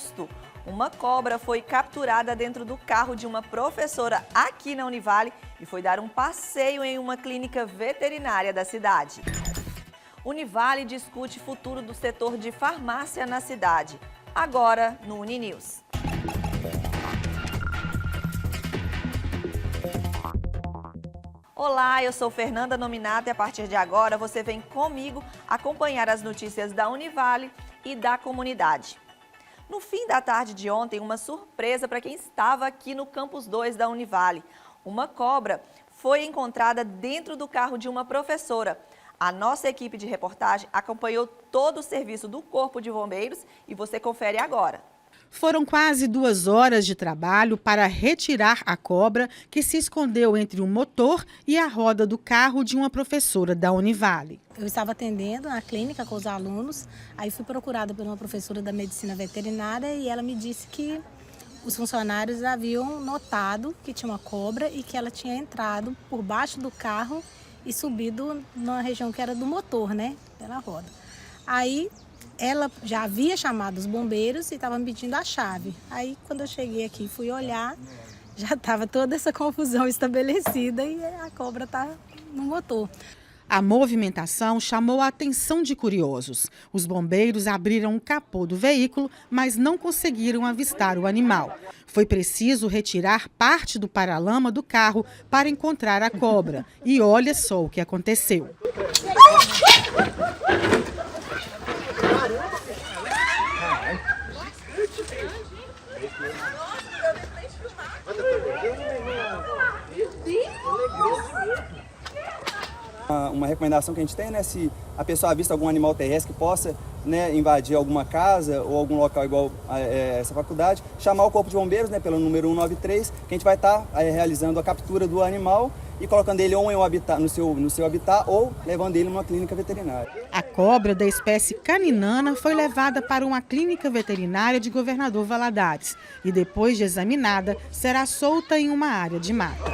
susto. Uma cobra foi capturada dentro do carro de uma professora aqui na Univale e foi dar um passeio em uma clínica veterinária da cidade. Univale discute futuro do setor de farmácia na cidade. Agora no Uninews. Olá, eu sou Fernanda Nominato e a partir de agora você vem comigo acompanhar as notícias da Univale e da comunidade. No fim da tarde de ontem, uma surpresa para quem estava aqui no Campus 2 da Univale. Uma cobra foi encontrada dentro do carro de uma professora. A nossa equipe de reportagem acompanhou todo o serviço do Corpo de Bombeiros e você confere agora. Foram quase 2 horas de trabalho para retirar a cobra que se escondeu entre o motor e a roda do carro de uma professora da Univale. Eu estava atendendo na clínica com os alunos, aí fui procurada por uma professora da medicina veterinária e ela me disse que os funcionários haviam notado que tinha uma cobra e que ela tinha entrado por baixo do carro e subido na região que era do motor, né, pela roda. Aí ela já havia chamado os bombeiros e estava me pedindo a chave. Aí, quando eu cheguei aqui e fui olhar, já estava toda essa confusão estabelecida e a cobra está no motor. A movimentação chamou a atenção de curiosos. Os bombeiros abriram o capô do veículo, mas não conseguiram avistar o animal. Foi preciso retirar parte do paralama do carro para encontrar a cobra. E olha só o que aconteceu. Uma recomendação que a gente tem, né, se a pessoa avista algum animal terrestre que possa, né, invadir alguma casa ou algum local igual a essa faculdade, chamar o Corpo de Bombeiros, né, pelo número 193, que a gente vai estar realizando a captura do animal e colocando ele ou em um habitat, no seu habitat ou levando ele numa clínica veterinária. A cobra da espécie caninana foi levada para uma clínica veterinária de Governador Valadares e depois de examinada será solta em uma área de mata.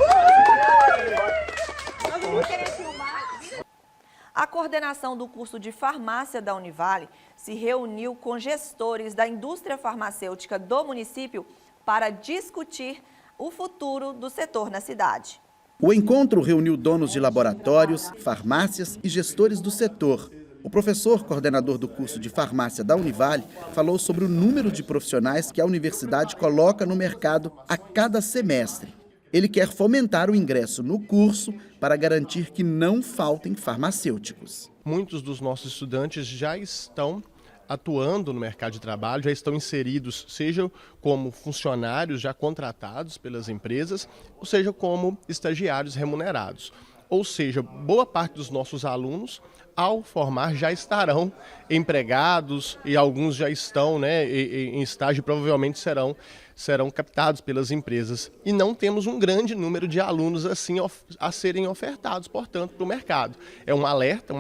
A coordenação do curso de farmácia da Univale se reuniu com gestores da indústria farmacêutica do município para discutir o futuro do setor na cidade. O encontro reuniu donos de laboratórios, farmácias e gestores do setor. O professor, coordenador do curso de farmácia da Univale, falou sobre o número de profissionais que a universidade coloca no mercado a cada semestre. Ele quer fomentar o ingresso no curso para garantir que não faltem farmacêuticos. Muitos dos nossos estudantes já estão atuando no mercado de trabalho, já estão inseridos, seja como funcionários já contratados pelas empresas, ou seja como estagiários remunerados. Ou seja, boa parte dos nossos alunos, ao formar, já estarão empregados e alguns já estão, né, em estágio, provavelmente serão captados pelas empresas. E não temos um grande número de alunos assim a serem ofertados, portanto, para o mercado. É um alerta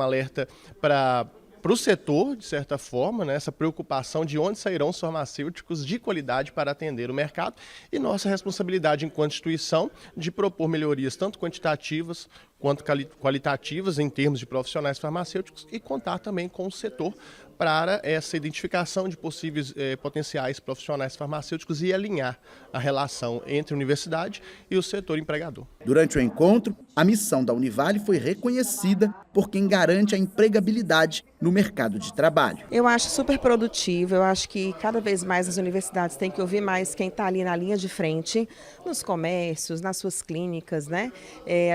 para o setor, de certa forma, né, essa preocupação de onde sairão os farmacêuticos de qualidade para atender o mercado e nossa responsabilidade enquanto instituição de propor melhorias tanto quantitativas quanto qualitativas em termos de profissionais farmacêuticos e contar também com o setor para essa identificação de possíveis potenciais profissionais farmacêuticos e alinhar a relação entre a universidade e o setor empregador. Durante o encontro, a missão da Univale foi reconhecida por quem garante a empregabilidade no mercado de trabalho. Eu acho super produtivo, eu acho que cada vez mais as universidades têm que ouvir mais quem está ali na linha de frente, nos comércios, nas suas clínicas, né?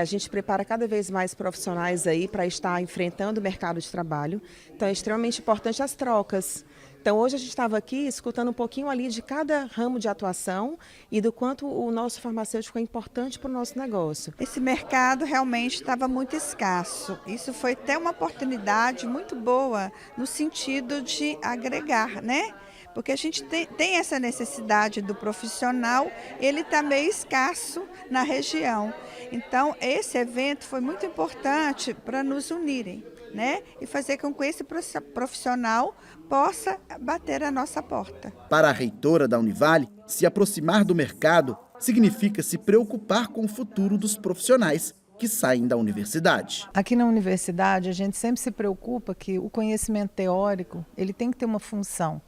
A gente prepara cada vez mais profissionais aí para estar enfrentando o mercado de trabalho, então é extremamente importante as trocas. Então hoje a gente estava aqui escutando um pouquinho ali de cada ramo de atuação e do quanto o nosso farmacêutico é importante para o nosso negócio. Esse mercado realmente estava muito escasso. Isso foi até uma oportunidade muito boa no sentido de agregar, né? Porque a gente tem essa necessidade do profissional, ele está meio escasso na região. Então esse evento foi muito importante para nos unirem, né? E fazer com que esse profissional possa bater a nossa porta. Para a reitora da Univale, se aproximar do mercado significa se preocupar com o futuro dos profissionais que saem da universidade. Aqui na universidade, a gente sempre se preocupa que o conhecimento teórico ele tem que ter uma função.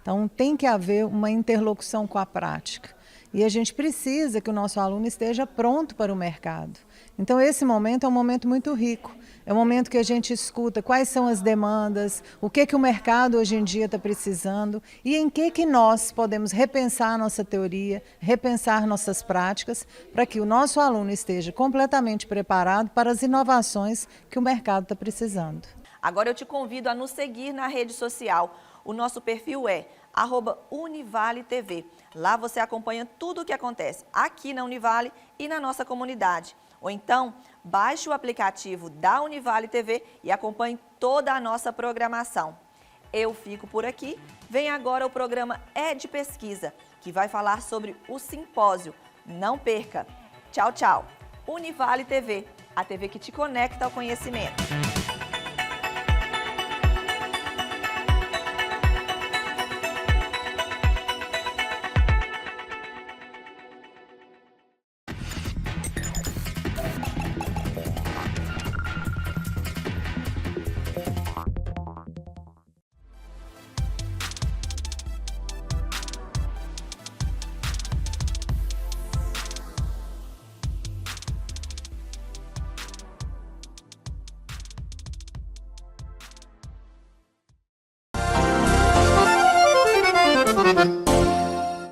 Então, tem que haver uma interlocução com a prática. E a gente precisa que o nosso aluno esteja pronto para o mercado. Então, esse momento é um momento muito rico. É um momento que a gente escuta quais são as demandas, o que o mercado hoje em dia está precisando e em que nós podemos repensar a nossa teoria, repensar nossas práticas, para que o nosso aluno esteja completamente preparado para as inovações que o mercado está precisando. Agora eu te convido a nos seguir na rede social. O nosso perfil é @UnivaleTV. Lá você acompanha tudo o que acontece aqui na Univale e na nossa comunidade. Ou então, baixe o aplicativo da Univale TV e acompanhe toda a nossa programação. Eu fico por aqui. Vem agora o programa É de Pesquisa, que vai falar sobre o simpósio. Não perca. Tchau, tchau. Univale TV, a TV que te conecta ao conhecimento.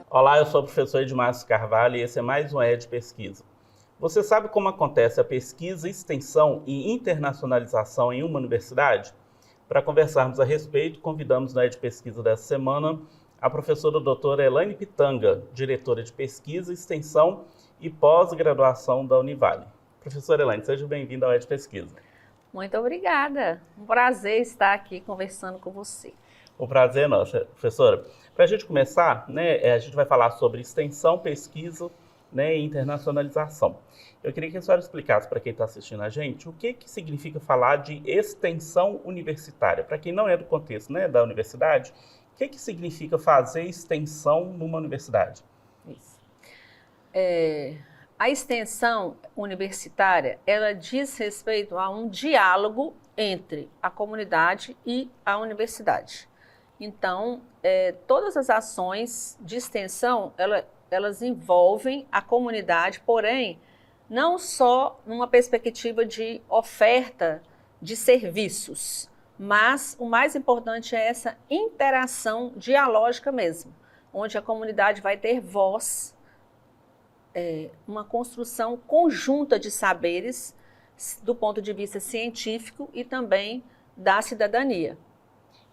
Olá, eu sou o professor Edmárcio Carvalho e esse é mais um É de Pesquisa. Você sabe como acontece a pesquisa, extensão e internacionalização em uma universidade? Para conversarmos a respeito, convidamos no É de Pesquisa dessa semana a professora doutora Elaine Pitanga, diretora de Pesquisa, Extensão e Pós-Graduação da Univale. Professora Elaine, seja bem-vinda ao É de Pesquisa. Muito obrigada. Um prazer estar aqui conversando com você. O prazer é nosso, professora. Para a gente começar, a gente vai falar sobre extensão, pesquisa, e internacionalização. Eu queria que a senhora explicasse para quem está assistindo a gente o que significa falar de extensão universitária. Para quem não é do contexto da universidade, o que significa fazer extensão numa universidade? Isso. A extensão universitária, ela diz respeito a um diálogo entre a comunidade e a universidade. Então, todas as ações de extensão, elas envolvem a comunidade, porém, não só numa perspectiva de oferta de serviços, mas o mais importante é essa interação dialógica mesmo, onde a comunidade vai ter voz, uma construção conjunta de saberes do ponto de vista científico e também da cidadania.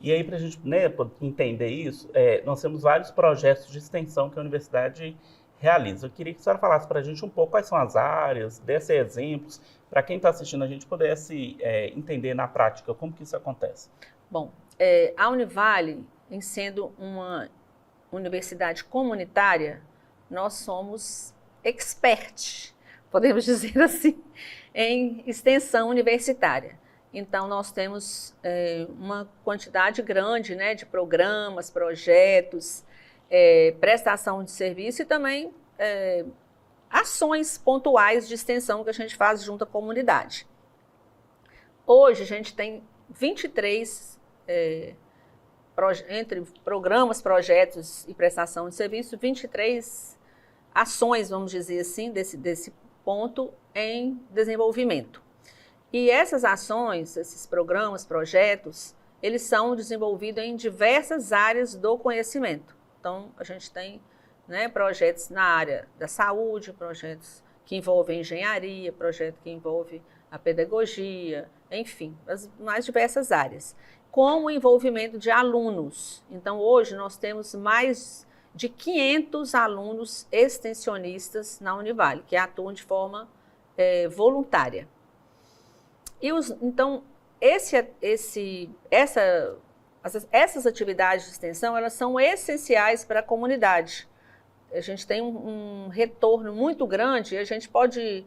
E aí, para a gente entender isso, nós temos vários projetos de extensão que a universidade realiza. Eu queria que a senhora falasse para a gente um pouco quais são as áreas, desse exemplos, para quem está assistindo a gente pudesse entender na prática como que isso acontece. Bom, a Univale, em sendo uma universidade comunitária, nós somos experts, podemos dizer assim, em extensão universitária. Então, nós temos uma quantidade grande de programas, projetos, prestação de serviço e também ações pontuais de extensão que a gente faz junto à comunidade. Hoje, a gente tem 23, entre programas, projetos e prestação de serviço, 23 ações, vamos dizer assim, desse ponto em desenvolvimento. E essas ações, esses programas, projetos, eles são desenvolvidos em diversas áreas do conhecimento. Então, a gente tem projetos na área da saúde, projetos que envolvem engenharia, projeto que envolve a pedagogia, enfim, as mais diversas áreas. Com o envolvimento de alunos. Então, hoje nós temos mais de 500 alunos extensionistas na Univale, que atuam de forma voluntária. Então, essas atividades de extensão, elas são essenciais para a comunidade. A gente tem um retorno muito grande e a gente pode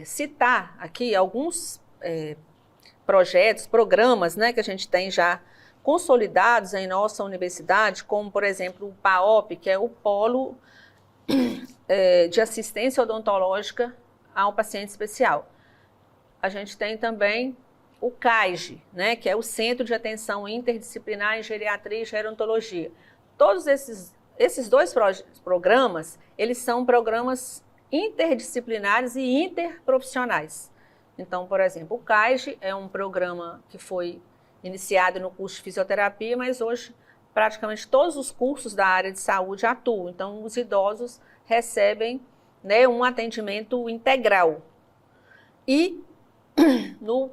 citar aqui alguns projetos, programas que a gente tem já consolidados em nossa universidade, como, por exemplo, o PAOP, que é o Polo de Assistência Odontológica ao Paciente Especial. A gente tem também o CAIGE, né, que é o Centro de Atenção Interdisciplinar em Geriatria e Gerontologia. Todos esses dois programas, eles são programas interdisciplinares e interprofissionais. Então, por exemplo, o CAIGE é um programa que foi iniciado no curso de fisioterapia, mas hoje praticamente todos os cursos da área de saúde atuam. Então, os idosos recebem, né, um atendimento integral. E no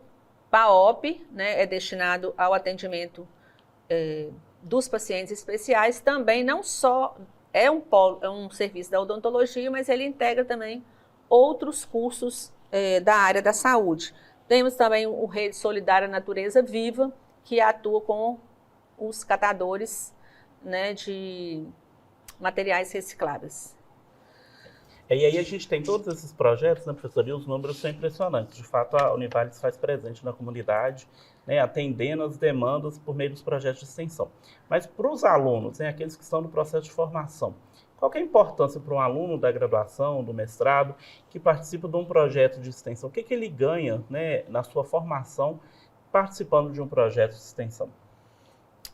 PAOP, né, é destinado ao atendimento dos pacientes especiais, também não só é um serviço da odontologia, mas ele integra também outros cursos da área da saúde. Temos também o Rede Solidária Natureza Viva, que atua com os catadores, né, de materiais recicláveis. E aí a gente tem todos esses projetos, né, professor, e os números são impressionantes. De fato, a Univale se faz presente na comunidade, né, atendendo as demandas por meio dos projetos de extensão. Mas para os alunos, né, aqueles que estão no processo de formação, qual que é a importância para um aluno da graduação, do mestrado, que participa de um projeto de extensão? O que ele ganha, né, na sua formação participando de um projeto de extensão?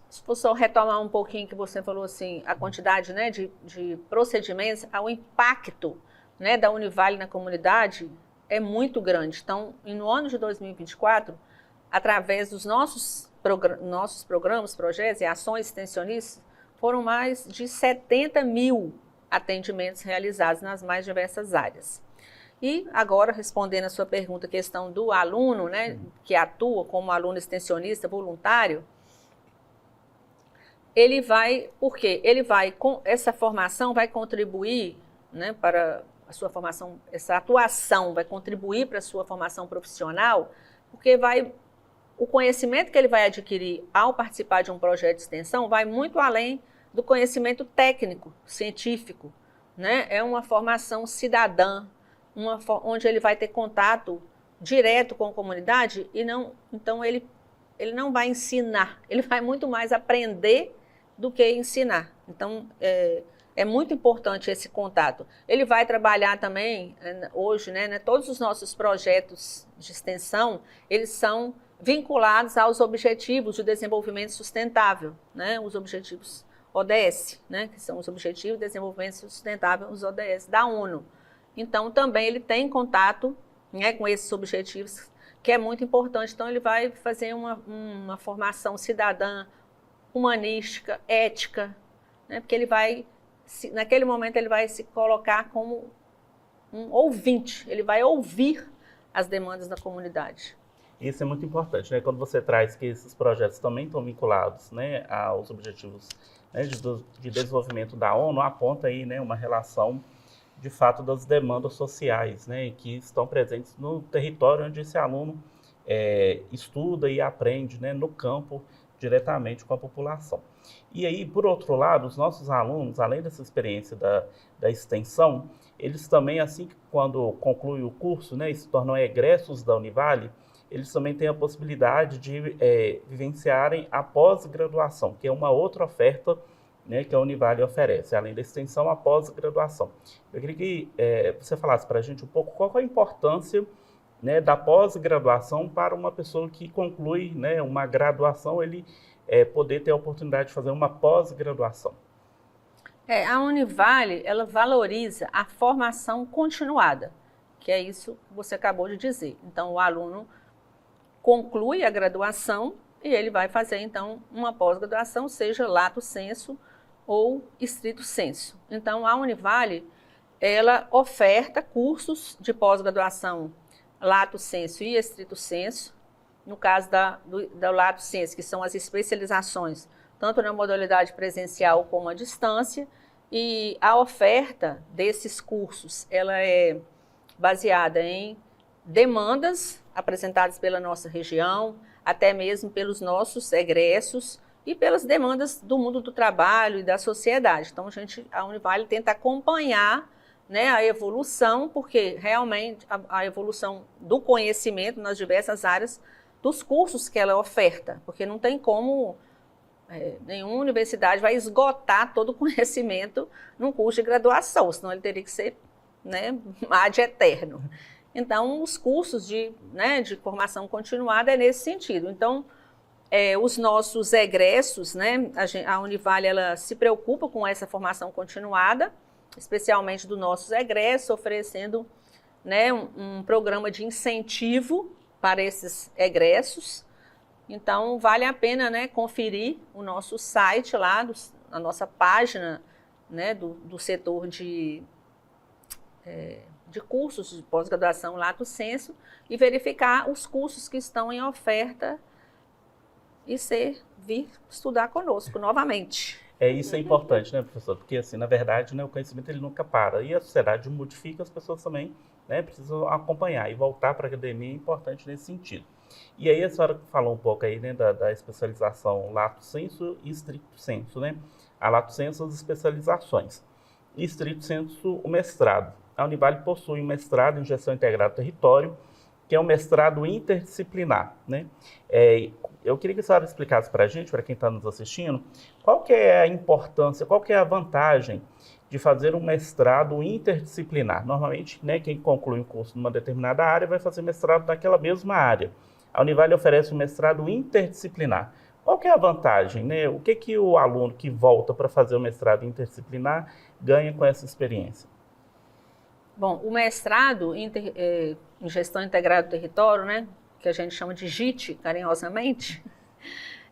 Se for só retomar um pouquinho que você falou assim, a quantidade, né, de procedimentos, o impacto, né, da Univale na comunidade é muito grande. Então, no ano de 2024, através dos nossos programas, projetos e ações extensionistas, foram mais de 70 mil atendimentos realizados nas mais diversas áreas. E agora, respondendo a sua pergunta, a questão do aluno, né, que atua como aluno extensionista voluntário, ele vai, por quê? Ele vai, com essa formação, vai contribuir, né, para a sua formação, essa atuação vai contribuir para a sua formação profissional, porque o conhecimento que ele vai adquirir ao participar de um projeto de extensão vai muito além do conhecimento técnico, científico, né? É uma formação cidadã, onde ele vai ter contato direto com a comunidade então ele não vai ensinar, ele vai muito mais aprender do que ensinar. Então, é muito importante esse contato. Ele vai trabalhar também, hoje, né, todos os nossos projetos de extensão, eles são vinculados aos Objetivos de Desenvolvimento Sustentável, né, os Objetivos ODS, né, que são os Objetivos de Desenvolvimento Sustentável, os ODS da ONU. Então, também ele tem contato, né, com esses objetivos, que é muito importante. Então, ele vai fazer uma formação cidadã, humanística, ética, né, porque naquele momento ele vai se colocar como um ouvinte, ele vai ouvir as demandas da comunidade. Isso é muito importante, né? Quando você traz que esses projetos também estão vinculados, né, aos objetivos, né, de desenvolvimento da ONU, aponta aí, né, uma relação de fato das demandas sociais, né, que estão presentes no território onde esse aluno estuda e aprende, né, no campo, diretamente com a população. E aí, por outro lado, os nossos alunos, além dessa experiência da extensão, eles também, assim que quando concluem o curso, né, e se tornam egressos da Univale, eles também têm a possibilidade de vivenciarem a pós-graduação, que é uma outra oferta, né, que a Univale oferece, além da extensão, a pós-graduação. Eu queria que você falasse para a gente um pouco qual é a importância, né, da pós-graduação para uma pessoa que conclui, né, uma graduação, ele poder ter a oportunidade de fazer uma pós-graduação. A Univale, ela valoriza a formação continuada, que é isso que você acabou de dizer. Então, o aluno conclui a graduação e ele vai fazer, então, uma pós-graduação, seja lato sensu ou estrito sensu. Então, a Univale, ela oferta cursos de pós-graduação lato sensu e estrito sensu. No caso do lato sensu, que são as especializações, tanto na modalidade presencial como à distância, e a oferta desses cursos, ela é baseada em demandas apresentadas pela nossa região, até mesmo pelos nossos egressos e pelas demandas do mundo do trabalho e da sociedade. Então, a Univale tenta acompanhar, né, a evolução, porque realmente a evolução do conhecimento nas diversas áreas dos cursos que ela oferta, porque não tem como, nenhuma universidade vai esgotar todo o conhecimento num curso de graduação, senão ele teria que ser, né, ad eterno. Então, os cursos de formação continuada é nesse sentido. Então, os nossos egressos, né, a Univale ela se preocupa com essa formação continuada, especialmente dos nossos egressos, oferecendo, né, um programa de incentivo para esses egressos. Então, vale a pena, né, conferir o nosso site lá, a nossa página, né, do setor de cursos de pós-graduação Lato Sensu e verificar os cursos que estão em oferta e vir estudar conosco novamente. Isso é importante, né, professor? Porque, assim, na verdade, né, o conhecimento ele nunca para. E a sociedade modifica, as pessoas também, né, precisam acompanhar. E voltar para a academia é importante nesse sentido. E aí a senhora falou um pouco aí, né, da especialização Lato Sensu e Stricto Sensu, né? A Lato Sensu, as especializações. E Stricto Sensu, o mestrado. A Univale possui um mestrado em Gestão Integrada do Território, que é um mestrado interdisciplinar, né? Eu queria que a senhora explicasse para a gente, para quem está nos assistindo, qual que é a importância, qual que é a vantagem de fazer um mestrado interdisciplinar. Normalmente, né, quem conclui um curso numa determinada área vai fazer mestrado naquela mesma área. A Univale oferece um mestrado interdisciplinar. Qual que é a vantagem, né? O que o aluno que volta para fazer o mestrado interdisciplinar ganha com essa experiência? Bom, o mestrado em Gestão Integrada do Território, né, que a gente chama de GIT, carinhosamente.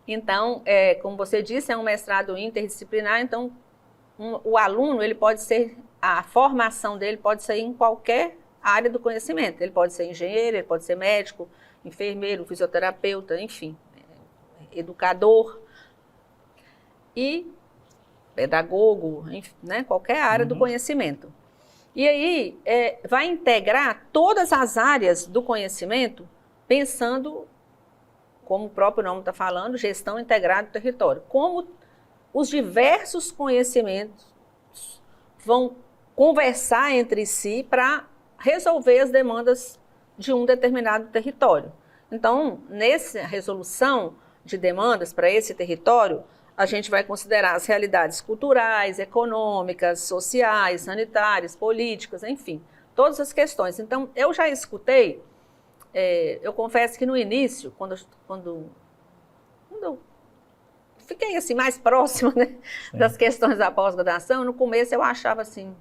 Então, como você disse, é um mestrado interdisciplinar, então o aluno, a formação dele pode ser em qualquer área do conhecimento. Ele pode ser engenheiro, ele pode ser médico, enfermeiro, fisioterapeuta, enfim, educador e pedagogo, enfim, né, qualquer área do conhecimento. E aí, vai integrar todas as áreas do conhecimento, pensando, como o próprio nome está falando, gestão integrada do território. Como os diversos conhecimentos vão conversar entre si para resolver as demandas de um determinado território. Então, nessa resolução de demandas para esse território, a gente vai considerar as realidades culturais, econômicas, sociais, sanitárias, políticas, enfim, todas as questões. Então, eu já escutei, eu confesso que no início, quando eu fiquei assim mais próxima, né, das questões da pós-graduação, no começo eu achava assim,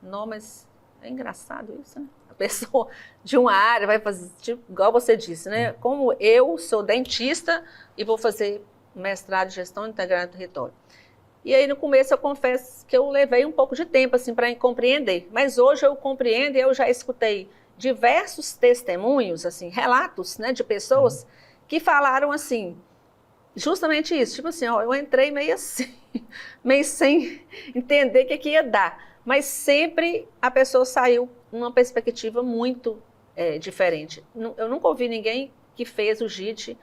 não, mas é engraçado isso, né? A pessoa de uma área vai fazer, tipo, igual você disse, né? Como eu sou dentista e vou fazer mestrado em Gestão Integrada do Território. E aí, no começo, eu confesso que eu levei um pouco de tempo, assim, para compreender. Mas hoje eu compreendo e eu já escutei diversos testemunhos, assim, relatos, né, de pessoas que falaram, assim, justamente isso. Tipo assim, ó, eu entrei meio assim, meio sem entender o que ia dar. Mas sempre a pessoa saiu numa perspectiva muito diferente. Eu nunca ouvi ninguém que fez o GIT,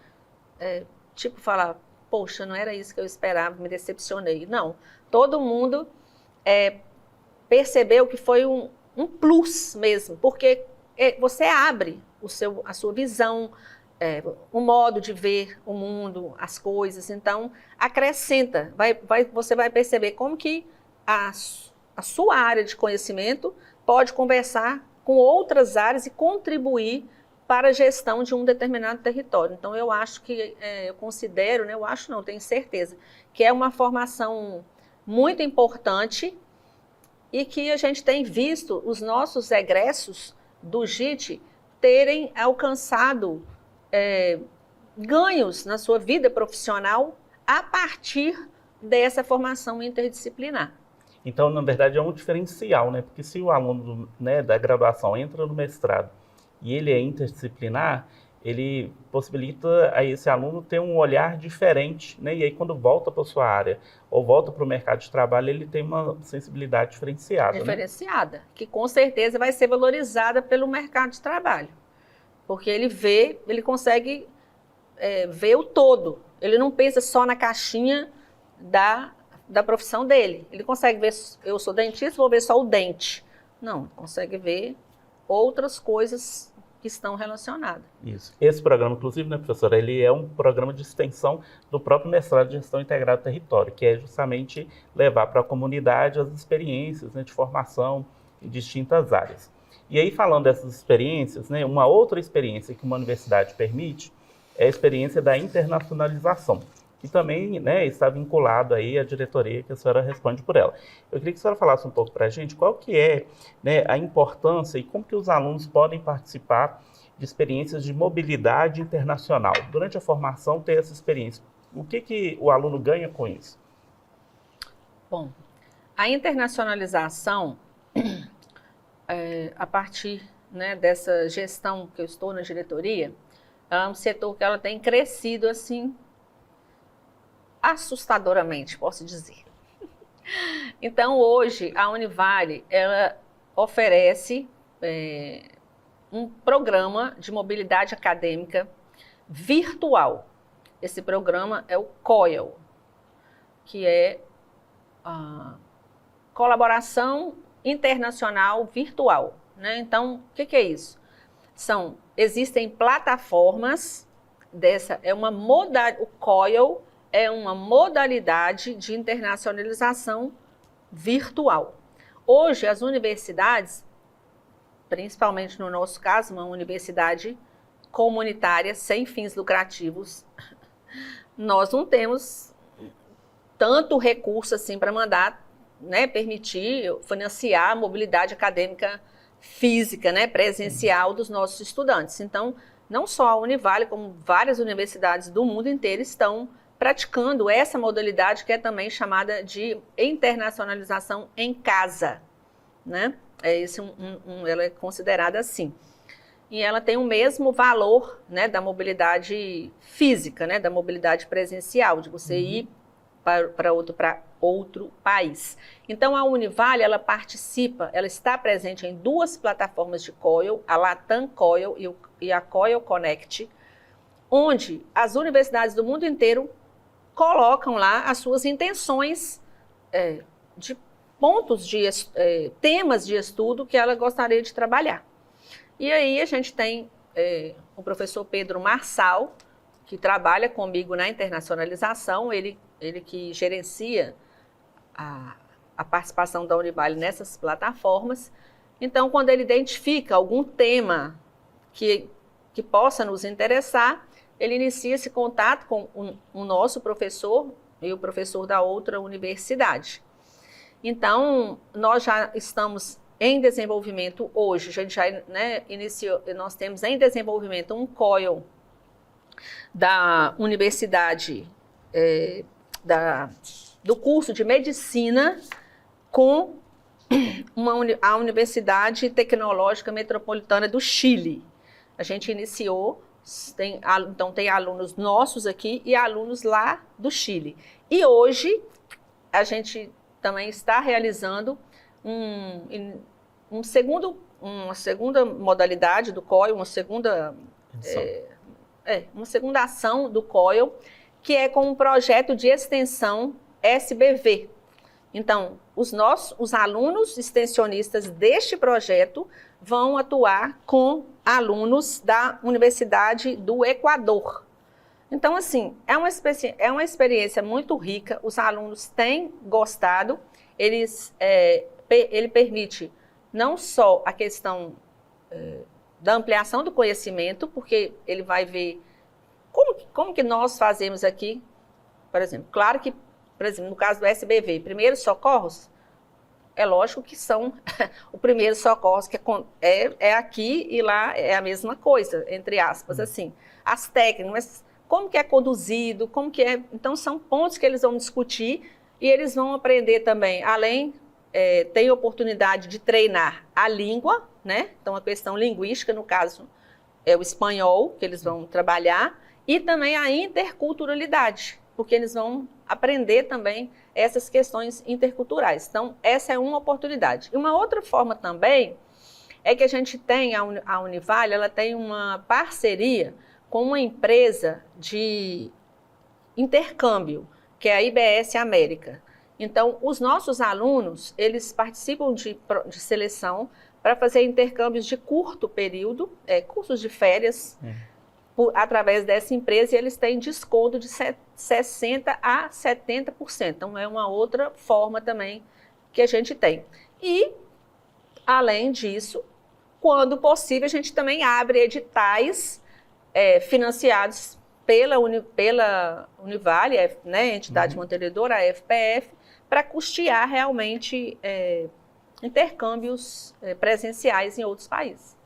tipo, falar, poxa, não era isso que eu esperava, me decepcionei. Não, todo mundo percebeu que foi um plus mesmo, porque você abre a sua visão, o modo de ver o mundo, as coisas, então acrescenta, você vai perceber como que a sua área de conhecimento pode conversar com outras áreas e contribuir para a gestão de um determinado território. Então, eu acho que, eu considero, né, eu acho não, tenho certeza, que é uma formação muito importante e que a gente tem visto os nossos egressos do GIT terem alcançado ganhos na sua vida profissional a partir dessa formação interdisciplinar. Então, na verdade, é um diferencial, né? Porque se o aluno, né, da graduação entra no mestrado e ele é interdisciplinar, ele possibilita a esse aluno ter um olhar diferente, né? E aí, quando volta para a sua área ou volta para o mercado de trabalho, ele tem uma sensibilidade diferenciada. Diferenciada, né? Que com certeza vai ser valorizada pelo mercado de trabalho. Porque ele consegue ver o todo. Ele não pensa só na caixinha da profissão dele. Ele consegue ver, eu sou dentista, vou ver só o dente. Não, consegue ver outras coisas que estão relacionadas. Isso. Esse programa, inclusive, né, professora, ele é um programa de extensão do próprio mestrado de Gestão Integrada do Território, que é justamente levar para a comunidade as experiências, né, de formação em distintas áreas. E aí, falando dessas experiências, né, uma outra experiência que uma universidade permite é a experiência da internacionalização, que também, né, está vinculado aí à diretoria que a senhora responde por ela. Eu queria que a senhora falasse um pouco para a gente qual que é, né, a importância e como que os alunos podem participar de experiências de mobilidade internacional. Durante a formação, ter essa experiência. O que o aluno ganha com isso? Bom, a internacionalização, a partir, né, dessa gestão que eu estou na diretoria, é um setor que ela tem crescido assim assustadoramente, posso dizer. Então, hoje, a Univale, ela oferece um programa de mobilidade acadêmica virtual. Esse programa é o COIL, que é a colaboração internacional virtual, né? Então, o que é isso? Existem plataformas o COIL é uma modalidade de internacionalização virtual. Hoje, as universidades, principalmente no nosso caso, uma universidade comunitária sem fins lucrativos, nós não temos tanto recurso assim para mandar, né, permitir, financiar a mobilidade acadêmica física, né, presencial dos nossos estudantes. Então, não só a Univale, como várias universidades do mundo inteiro estão praticando essa modalidade que é também chamada de internacionalização em casa, né? Ela é considerada assim. E ela tem o mesmo valor, né, da mobilidade física, né, da mobilidade presencial, de você ir para outro país. Então, a Univale, ela está presente em 2 plataformas de COIL, a Latam COIL e a COIL Connect, onde as universidades do mundo inteiro colocam lá as suas intenções de pontos, temas de estudo que ela gostaria de trabalhar. E aí a gente tem o professor Pedro Marçal, que trabalha comigo na internacionalização, ele que gerencia a participação da Univale nessas plataformas. Então, quando ele identifica algum tema que possa nos interessar, ele inicia esse contato com o nosso professor e o professor da outra universidade. Então, nós já estamos em desenvolvimento hoje, a gente já, né, nós temos em desenvolvimento um COIL da universidade, do curso de medicina com a Universidade Tecnológica Metropolitana do Chile. A gente iniciou, então tem alunos nossos aqui e alunos lá do Chile. E hoje a gente também está realizando uma segunda modalidade do COIL, uma segunda ação do COIL, que é com um projeto de extensão SBV. Então, os alunos extensionistas deste projeto vão atuar com alunos da Universidade do Equador. Então, assim, é uma experiência muito rica, os alunos têm gostado, ele permite não só a questão da ampliação do conhecimento, porque ele vai ver como que nós fazemos aqui, por exemplo. Claro que, por exemplo, no caso do SBV, primeiros socorros, é lógico que são o primeiro socorros que é aqui e lá é a mesma coisa, entre aspas, assim. As técnicas, mas como que é conduzido, como que é... Então, são pontos que eles vão discutir e eles vão aprender também, além... tem oportunidade de treinar a língua, né? Então, a questão linguística, no caso, é o espanhol, que eles vão trabalhar, e também a interculturalidade, porque eles vão aprender também essas questões interculturais. Então, essa é uma oportunidade. E uma outra forma também é que a gente tem, a Univale, ela tem uma parceria com uma empresa de intercâmbio, que é a IBS América. Então, os nossos alunos, eles participam de seleção para fazer intercâmbios de curto período, cursos de férias, através dessa empresa, e eles têm desconto de 60% a 70%. Então, é uma outra forma também que a gente tem. E, além disso, quando possível, a gente também abre editais financiados pela Univale, né, entidade mantenedora, a FPF, para custear realmente intercâmbios presenciais em outros países.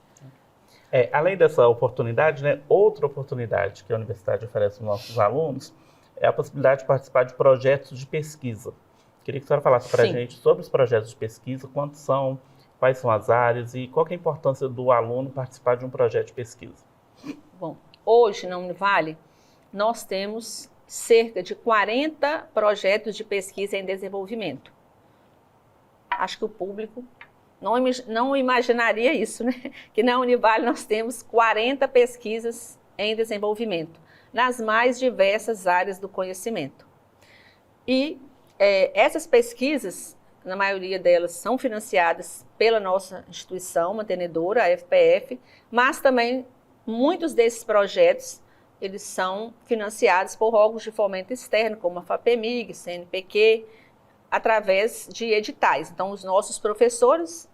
Além dessa oportunidade, né, outra oportunidade que a universidade oferece aos nossos alunos é a possibilidade de participar de projetos de pesquisa. Queria que a senhora falasse para a gente sobre os projetos de pesquisa, quantos são, quais são as áreas e qual que é a importância do aluno participar de um projeto de pesquisa. Bom, hoje na Univale nós temos cerca de 40 projetos de pesquisa em desenvolvimento. Acho que o público não imaginaria isso, né? Que na Univale nós temos 40 pesquisas em desenvolvimento, nas mais diversas áreas do conhecimento. E essas pesquisas, na maioria delas, são financiadas pela nossa instituição mantenedora, a FPF, mas também muitos desses projetos eles são financiados por órgãos de fomento externo, como a FAPEMIG, CNPq, através de editais. Então, os nossos professores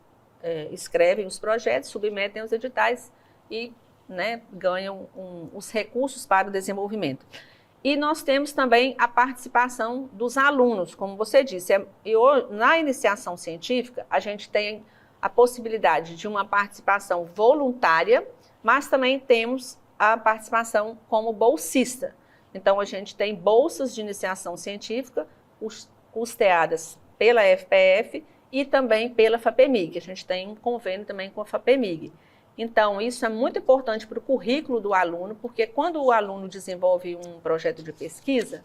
escrevem os projetos, submetem os editais e, né, ganham os recursos para o desenvolvimento. E nós temos também a participação dos alunos, como você disse. Na iniciação científica, a gente tem a possibilidade de uma participação voluntária, mas também temos a participação como bolsista. Então, a gente tem bolsas de iniciação científica custeadas pela FPF e também pela FAPEMIG. A gente tem um convênio também com a FAPEMIG. Então, isso é muito importante para o currículo do aluno, porque quando o aluno desenvolve um projeto de pesquisa,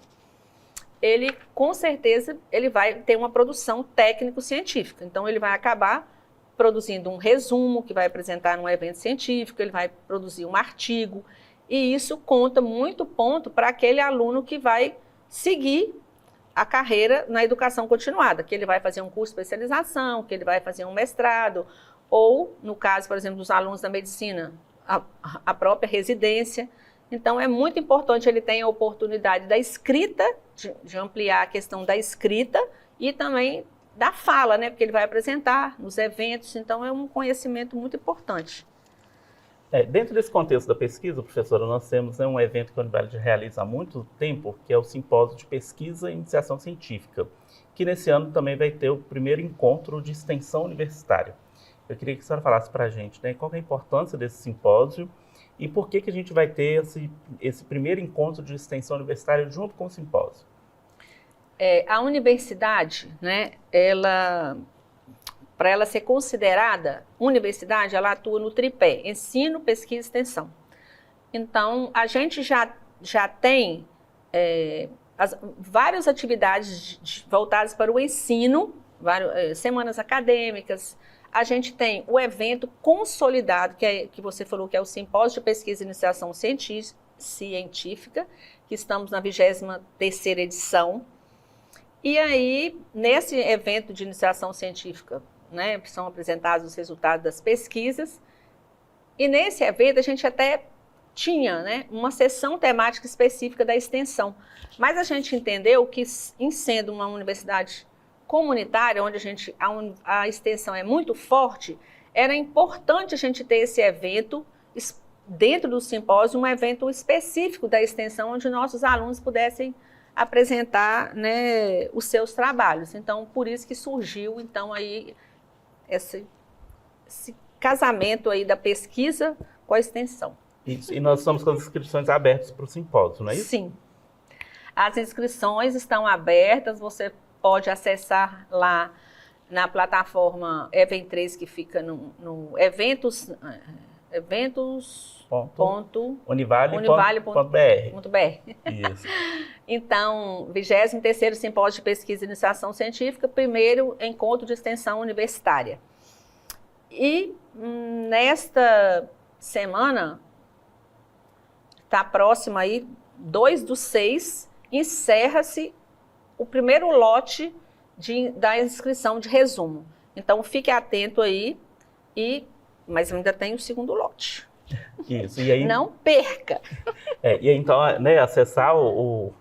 ele, com certeza, ele vai ter uma produção técnico-científica. Então, ele vai acabar produzindo um resumo que vai apresentar num evento científico, ele vai produzir um artigo, e isso conta muito ponto para aquele aluno que vai seguir a carreira na educação continuada, que ele vai fazer um curso de especialização, que ele vai fazer um mestrado, ou, no caso, por exemplo, dos alunos da medicina, a própria residência. Então, é muito importante ele ter a oportunidade da escrita, de ampliar a questão da escrita, e também da fala, né? Porque ele vai apresentar nos eventos, então é um conhecimento muito importante. Dentro desse contexto da pesquisa, professora, nós temos um evento que a Univale realiza há muito tempo, que é o Simpósio de Pesquisa e Iniciação Científica, que nesse ano também vai ter o primeiro encontro de extensão universitária. Eu queria que a senhora falasse para a gente, né, qual é a importância desse simpósio e por que a gente vai ter esse primeiro encontro de extensão universitária junto com o simpósio. A universidade, né, para ela ser considerada universidade, ela atua no tripé: ensino, pesquisa e extensão. Então, a gente já tem várias atividades voltadas para o ensino, semanas acadêmicas. A gente tem o evento consolidado, que você falou que é o Simpósio de Pesquisa e Iniciação Científica, que estamos na 23ª edição. E aí, nesse evento de iniciação científica, né, são apresentados os resultados das pesquisas. E nesse evento a gente até tinha, né, uma sessão temática específica da extensão. Mas a gente entendeu que, em sendo uma universidade comunitária, onde a extensão é muito forte, era importante a gente ter esse evento dentro do simpósio, um evento específico da extensão, onde nossos alunos pudessem apresentar, né, os seus trabalhos. Então, por isso que surgiu, então, aí esse casamento aí da pesquisa com a extensão. Isso. E nós estamos com as inscrições abertas para o simpósio, não é isso? Sim. As inscrições estão abertas, você pode acessar lá na plataforma Event3, que fica no eventos.univale.br. Isso. Então, 23º Simpósio de Pesquisa e Iniciação Científica, primeiro encontro de extensão universitária. E nesta semana, está próximo aí, 2/6, encerra-se o primeiro lote da inscrição de resumo. Então, fique atento aí, mas ainda tem o segundo lote. Isso. E aí, não perca! E aí, então, né, acessar o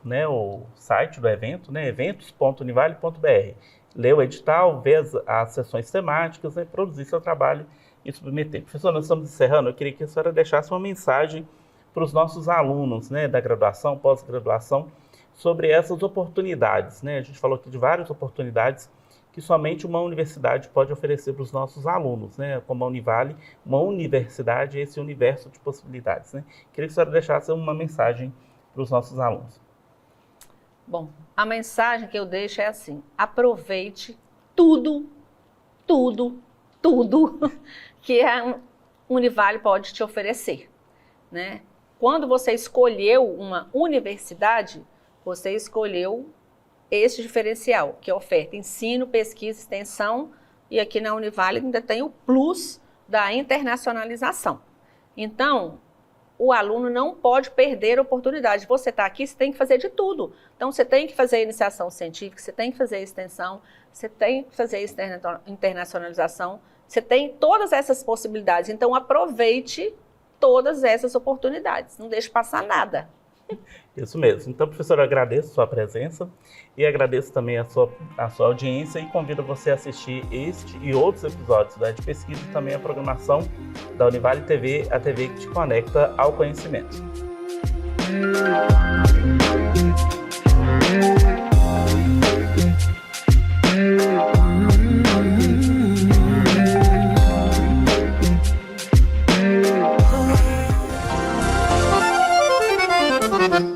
site do evento, né, eventos.univale.br, ler o edital, ver as sessões temáticas, né, produzir seu trabalho em submeter. Professor, nós estamos encerrando, eu queria que a senhora deixasse uma mensagem para os nossos alunos, né, da graduação, pós-graduação, sobre essas oportunidades, né? A gente falou aqui de várias oportunidades que somente uma universidade pode oferecer para os nossos alunos, né? Como a Univale, uma universidade, esse universo de possibilidades, né? Queria que a senhora deixasse uma mensagem para os nossos alunos. Bom, a mensagem que eu deixo é assim: aproveite tudo que a Univale pode te oferecer, né? Quando você escolheu uma universidade, você escolheu esse diferencial, que oferta ensino, pesquisa, extensão, e aqui na Univale ainda tem o plus da internacionalização. Então, o aluno não pode perder a oportunidade. Você está aqui, você tem que fazer de tudo. Então, você tem que fazer iniciação científica, você tem que fazer extensão, você tem que fazer internacionalização, você tem todas essas possibilidades. Então, aproveite todas essas oportunidades, não deixe passar nada. Isso mesmo. Então, professor, eu agradeço a sua presença e agradeço também a sua audiência e convido você a assistir este e outros episódios da Ed Pesquisa e também a programação da Univale TV, a TV que te conecta ao conhecimento. Thank you.